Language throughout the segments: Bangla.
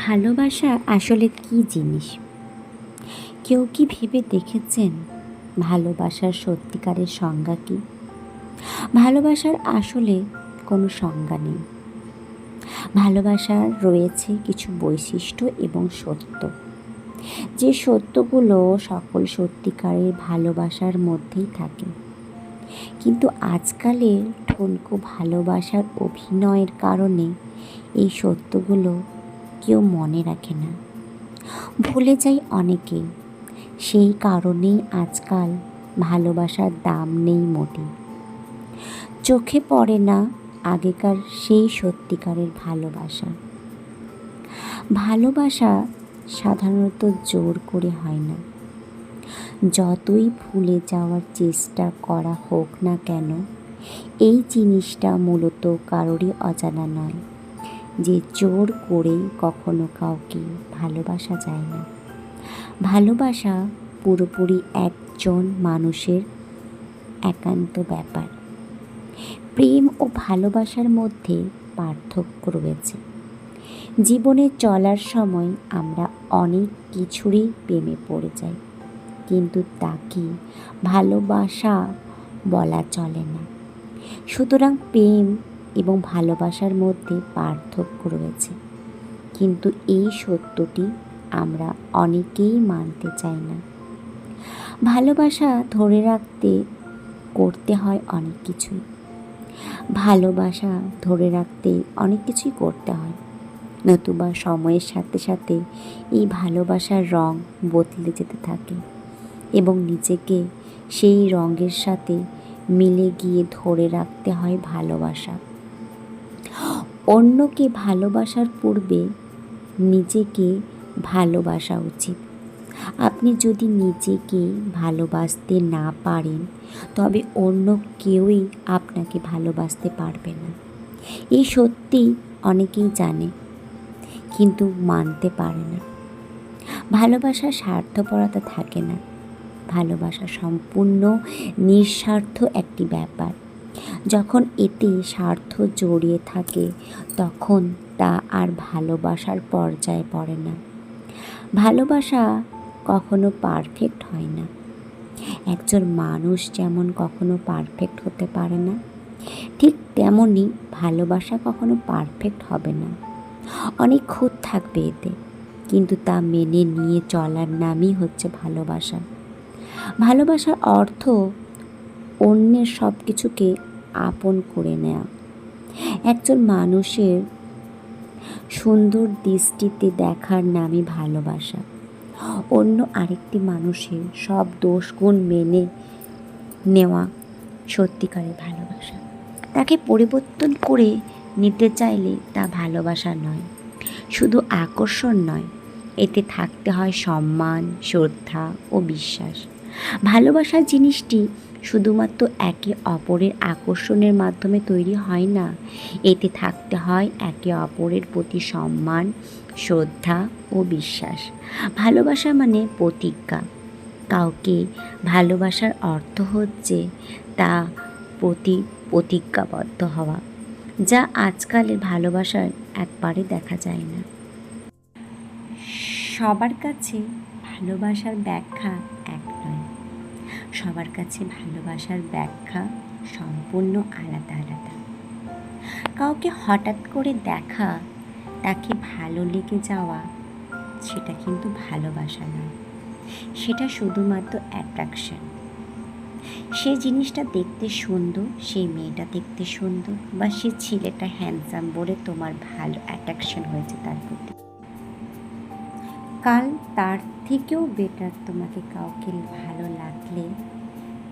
ভালোবাসা আসলে কী জিনিস? কেউ কি ভেবে দেখেছেন ভালোবাসার সত্যিকারের সংজ্ঞা কী? ভালোবাসার আসলে কোনো সংজ্ঞা নেই। ভালোবাসার রয়েছে কিছু বৈশিষ্ট্য এবং সত্য, যে সত্যগুলো সকল সত্যিকারের ভালোবাসার মধ্যেই থাকে। কিন্তু আজকালের ঠুনকো ভালোবাসার অভিনয়ের কারণে এই সত্যগুলো কেউ মনে রাখে না, ভুলে যায় অনেকেই। সেই কারণেই আজকাল ভালোবাসার দাম নেই মোটেই। চোখে পড়ে না আগেকার সেই সত্যিকারের ভালোবাসা। ভালোবাসা সাধারণত জোর করে হয় না। যতই ভুলে যাওয়ার চেষ্টা করা হোক না কেন, এই জিনিসটা মূলত কারোরই অজানা নয় যে জোর করেই কখনো কাউকে ভালোবাসা যায় না। ভালোবাসা পুরোপুরি একজন মানুষের একান্ত ব্যাপার। প্রেম ও ভালোবাসার মধ্যে পার্থক্য রয়েছে। জীবনে চলার সময় আমরা অনেক কিছুরই প্রেমে পড়ে যাই, কিন্তু তাকে ভালোবাসা বলা চলে না। সুতরাং প্রেম এবং ভালোবাসার মধ্যে পার্থক্য রয়েছে, কিন্তু এই সত্যটি আমরা অনেকেই মানতে চাই না। ভালোবাসা ধরে রাখতে করতে হয় অনেক কিছুই। ভালোবাসা ধরে রাখতে অনেক কিছুই করতে হয়, নতুবা সময়ের সাথে সাথে এই ভালোবাসার রং বদলে যেতে থাকে এবং নিজেকে সেই রঙের সাথে মিলে গিয়ে ধরে রাখতে হয় ভালোবাসা। অন্যকে ভালোবাসার পূর্বে নিজেকে ভালোবাসা উচিত। আপনি যদি নিজেকে ভালোবাসতে না পারেন, তবে অন্য কেউই আপনাকে ভালোবাসতে পারবে না। এই সত্যি অনেকেই জানে, কিন্তু মানতে পারে না। ভালোবাসার স্বার্থপরতা থাকে না। ভালোবাসা সম্পূর্ণ নিঃস্বার্থ একটি ব্যাপার। যখন এতে স্বার্থ জড়িয়ে থাকে, তখন তা আর ভালোবাসার পর্যায়ে পড়ে না। ভালোবাসা কখনো পারফেক্ট হয় না। একজন মানুষ যেমন কখনো পারফেক্ট হতে পারে না, ঠিক তেমনই ভালোবাসা কখনো পারফেক্ট হবে না। অনেক খুঁত থাকবে এতে, কিন্তু তা মেনে নিয়ে চলার নামই হচ্ছে ভালোবাসা। ভালোবাসার অর্থ অন্যের সব কিছুকে আপন করে নেওয়া। একজন মানুষের সুন্দর দৃষ্টিতে দেখার নামই ভালোবাসা। অন্য আরেকটি মানুষের সব দোষ গুণ মেনে নেওয়া সত্যিকারের ভালোবাসা। তাকে পরিবর্তন করে নিতে চাইলে তা ভালোবাসা নয়, শুধু আকর্ষণ নয়, এতে থাকতে হয় সম্মান, শ্রদ্ধা ও বিশ্বাস। ভালোবাসা জিনিসটি শুধুমাত্র একে অপরের আকর্ষণের মাধ্যমে তৈরি হয় না, এতে থাকতে হয় একে অপরের প্রতি সম্মান, শ্রদ্ধা ও বিশ্বাস। ভালোবাসা মানে প্রতিজ্ঞা। কাউকে ভালোবাসার অর্থ হচ্ছে তা প্রতি প্রতিজ্ঞাবদ্ধ হওয়া, যা আজকালের ভালোবাসায় একবারে দেখা যায় না। সবার কাছে ভালোবাসার ব্যাখ্যা এক নয়। সবার কাছে ভালোবাসার ব্যাখ্যা সম্পূর্ণ আলাদা আলাদা। কাউকে হঠাৎ করে দেখা, তাকে ভালো লেগে যাওয়া, সেটা কিন্তু ভালোবাসা নয়, সেটা শুধুমাত্র অ্যাট্রাকশন। সে জিনিসটা দেখতে সুন্দর, সেই মেয়েটা দেখতে সুন্দর, বা সে ছেলেটা হ্যান্ডসাম বলে তোমার ভালো অ্যাট্রাকশন হয়েছে তার প্রতি। কাল তার থেকেও বেটার তোমাকে কাউকে ভালো লাগলে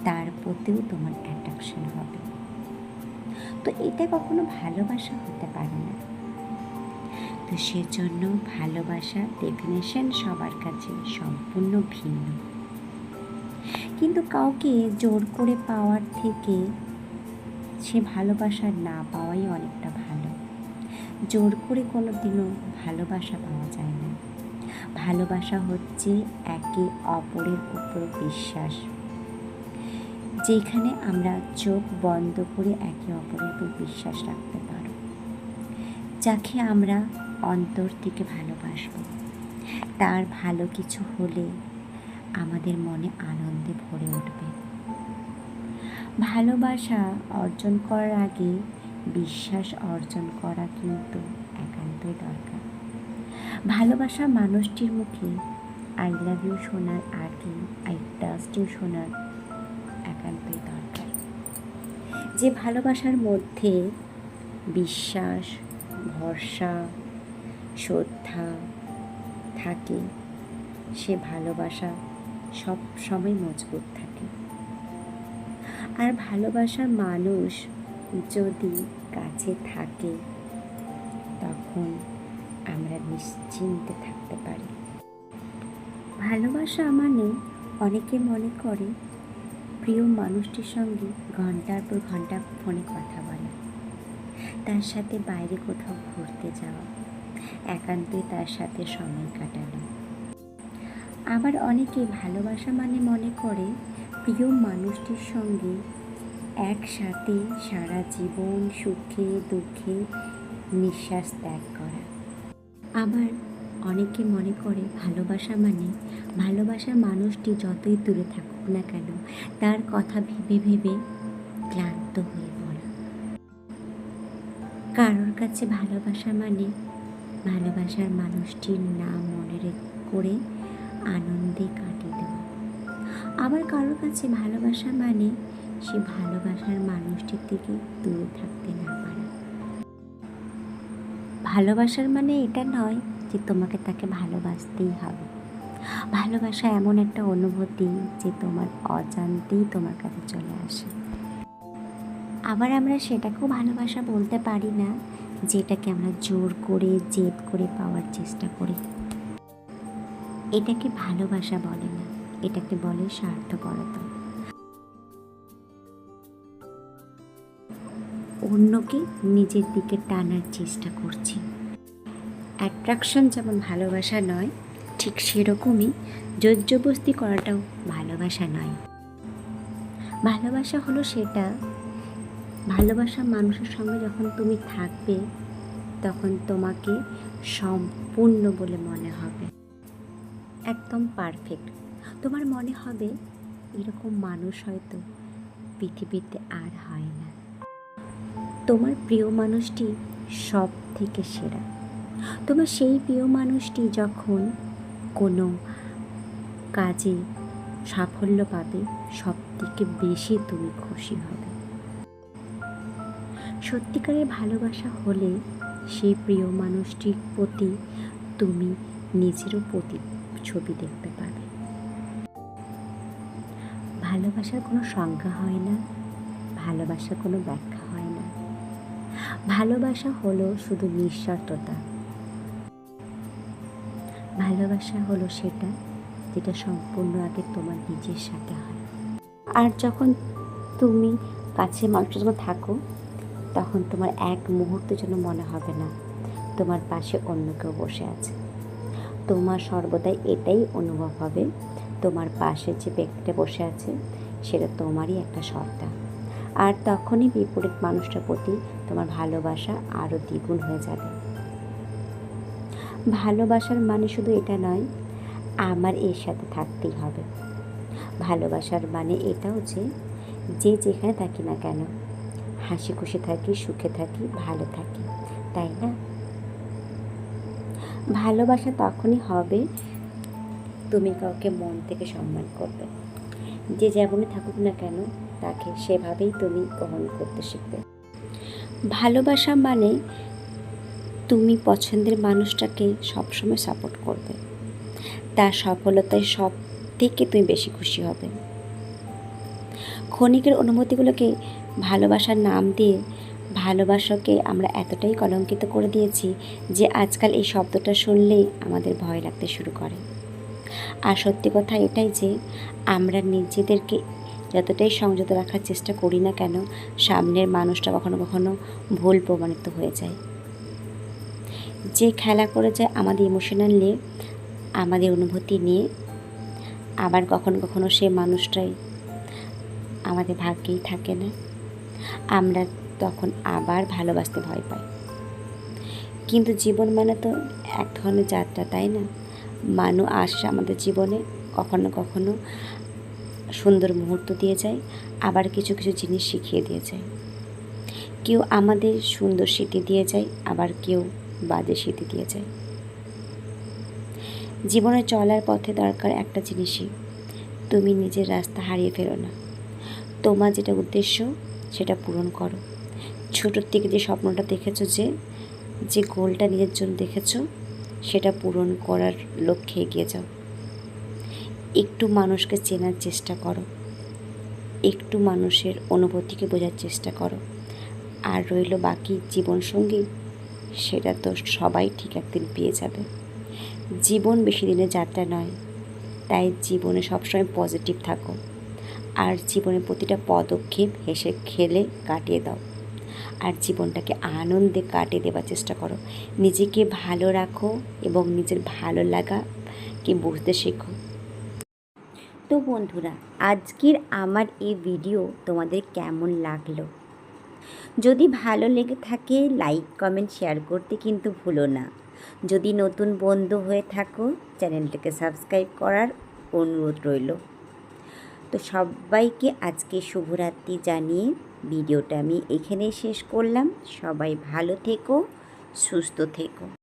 তার প্রতিও তোমার অ্যাট্রাকশন হবে। তো এটা কখনো ভালোবাসা হতে পারে না। তো সেজন্য ভালোবাসা ডেফিনেশন সবার কাছে সম্পূর্ণ ভিন্ন। কিন্তু কাউকে জোর করে পাওয়ার থেকে সে ভালোবাসা না পাওয়াই অনেকটা ভালো। জোর করে কোনো দিনও ভালোবাসা পাওয়া যায় না। ভালোবাসা হচ্ছে একে অপরের উপর বিশ্বাস, যেখানে আমরা চোখ বন্ধ করে একে অপরের উপর বিশ্বাস রাখতে পারো। যাকে আমরা অন্তর থেকে ভালোবাসব। তার ভালো কিছু হলে আমাদের মনে আনন্দে ভরে উঠবে। ভালোবাসা অর্জন করার আগে বিশ্বাস অর্জন করা কিন্তু একান্তই দরকার। ভালোবাসা মানুষটির মুখে আই লাভ ইউ শোনার আগে আই ট্রাস্ট ইউ শোনার একান্তই দরকার। যে ভালোবাসার মধ্যে বিশ্বাস, ভরসা, শ্রদ্ধা থাকে, সে ভালোবাসা সব সময় মজবুত থাকে। আর ভালোবাসার মানুষ যদি কাছে থাকে তখন আমরা নিশ্চিন্তে থাকতে পারি। ভালোবাসা মানে অনেকে মনে করে প্রিয় মানুষটির সঙ্গে ঘন্টার পর ঘন্টা ফোনে কথা বলা, তার সাথে বাইরে কোথাও ঘুরতে যাওয়া, একান্তই তার সাথে সময় কাটানো। আবার অনেকে ভালোবাসা মানে মনে করে প্রিয় মানুষটির সঙ্গে একসাথে সারা জীবন সুখে দুঃখে নিঃশ্বাস ত্যাগ করা। আবার অনেকে মনে করে ভালোবাসা মানে ভালোবাসার মানুষটি যতই দূরে থাকুক না কেন তার কথা ভেবে ভেবে ক্লান্ত হয়ে পড়া। কারোর কাছে ভালোবাসা মানে ভালোবাসার মানুষটির নাম মনে করে আনন্দে কাটিয়ে দেওয়া। আবার কারোর কাছে ভালোবাসা মানে সে ভালোবাসার মানুষটির থেকে দূরে থাকতে না পারা। ভালোবাসার মানে এটা নয় যে তোমাকে তাকে ভালোবাসতেই হবে। ভালোবাসা এমন একটা অনুভূতি যে তোমার অজান্তেই তোমার কাছে চলে আসে। আবার আমরা সেটাকেও ভালোবাসা বলতে পারি না যেটাকে আমরা জোর করে জেদ করে পাওয়ার চেষ্টা করি। এটাকে ভালোবাসা বলে না, এটাকে বলে স্বার্থপরতা। অন্যকে নিজের দিকে টানার চেষ্টা করছি। অ্যাট্রাকশন যেমন ভালোবাসা নয়, ঠিক সেরকমই জোরজবস্তি করাটাও ভালোবাসা নয়। ভালোবাসা হলো সেটা, ভালোবাসা মানুষের সঙ্গে যখন তুমি থাকবে তখন তোমাকে সম্পূর্ণ বলে মনে হবে, একদম পারফেক্ট। তোমার মনে হবে এরকম মানুষ হয়তো পৃথিবীতে আর হয় না। তোমার প্রিয় মানুষটি সব থেকে সেরা। তোমার সেই প্রিয় মানুষটি যখন কোনো কাজে সাফল্য পাবে সব থেকে বেশি তুমি খুশি হবে। সত্যিকারের ভালোবাসা হলে সেই প্রিয় মানুষটির প্রতি তুমি নিজেরও ছবি দেখতে পাবে। ভালোবাসার কোনো সংজ্ঞা হয় না, ভালোবাসার কোনো ব্যাখ্যা হয় না। ভালোবাসা হলো শুধু নিঃস্বার্থতা। ভালোবাসা হলো সেটা যেটা সম্পূর্ণ আগে তোমার নিজের সাথে হয়। আর যখন তুমি কাছে মানুষের যখন থাকো তখন তোমার এক মুহূর্তের জন্য মনে হবে না তোমার পাশে অন্য কেউ বসে আছে। তোমার সর্বদাই এটাই অনুভব হবে তোমার পাশে যে ব্যক্তিটা বসে আছে সেটা তোমারই একটা সত্তা। আর তখনই বিপরীত মানুষটার প্রতি তোমার ভালোবাসা আরও দ্বিগুণ হয়ে যাবে। ভালোবাসার মানে শুধু এটা নয় আমার এর সাথে থাকতেই হবে। ভালোবাসার মানে এটাও যে যেখানে থাকি না কেন হাসি খুশি থাকি, সুখে থাকি, ভালো থাকি, তাই না? ভালোবাসা তখনই হবে তুমি কাউকে মন থেকে সম্মান করবে। যে যেমনই থাকুক না কেন তাকে সেভাবেই তুমি গ্রহণ করতে শিখবে। ভালোবাসা মানে তুমি পছন্দের মানুষটাকে সবসময় সাপোর্ট করবে, তার সফলতায় সব থেকে তুমি বেশি খুশি হবে। ক্ষণিকের অনুভূতিগুলোকে ভালোবাসার নাম দিয়ে ভালোবাসাকে আমরা এতটাই কলঙ্কিত করে দিয়েছি যে আজকাল এই শব্দটা শুনলেই আমাদের ভয় লাগতে শুরু করে। আর সত্যি কথা এটাই যে আমরা নিজেদেরকে যতটাই সংযত রাখার চেষ্টা করি না কেন সামনের মানুষটা কখনো কখনো ভুল প্রমাণিত হয়ে যায়। যে খেলা করে যায় আমাদের ইমোশনাল নিয়ে, আমাদের অনুভূতি নিয়ে, আবার কখনো কখনো সে মানুষটাই আমাদের ভাগ্যেই থাকে না। আমরা তখন আবার ভালোবাসতে ভয় পাই। কিন্তু জীবন মানে তো এক ধরনের যাত্রা, তাই না? মানুষ আসে আমাদের জীবনে, কখনো কখনো সুন্দর মুহূর্ত দিয়ে যায়, আবার কিছু কিছু জিনিস শিখিয়ে দিয়ে যায়। কেউ আমাদের সুন্দর স্মৃতি দিয়ে যায়, আবার কেউ বাজে স্মৃতি দিয়ে যায়। জীবনে চলার পথে দরকার একটা জিনিসই, তুমি নিজের রাস্তা হারিয়ে ফেলো না। তোমার যেটা উদ্দেশ্য সেটা পূরণ করো। ছোটোর থেকে যে স্বপ্নটা দেখেছো, যে গোলটা নিজের জন্য দেখেছো, সেটা পূরণ করার লক্ষ্যে এগিয়ে যাও। একটু মানুষকে চেনার চেষ্টা করো, একটু মানুষের অনুভূতিকে বোঝার চেষ্টা করো। আর রইল বাকি জীবনসঙ্গী, সেটা তো সবাই ঠিক একদিন পেয়ে যাবে। জীবন বেশি দিনের যাত্রা নয়, তাই জীবনে সবসময় পজিটিভ থাকো। আর জীবনের প্রতিটা পদক্ষেপ হেসে খেলে কাটিয়ে দাও। আর জীবনটাকে আনন্দে কাটিয়ে দেওয়ার চেষ্টা করো। নিজেকে ভালো রাখো এবং নিজের ভালো লাগাকে বুঝতে শেখো। তো বন্ধুরা, আজকের আমার এই ভিডিও তোমাদের কেমন লাগলো? যদি ভালো লেগে থাকে লাইক কমেন্ট শেয়ার করতে কিন্তু ভুলো না। যদি নতুন বন্ধু হয়ে থাকো, চ্যানেলটাকে সাবস্ক্রাইব করার অনুরোধ রইল। তো সবাইকে আজকে শুভরাত্রি জানিয়ে ভিডিওটা আমি এখানেই শেষ করলাম। সবাই ভালো থেকো, সুস্থ থেকো।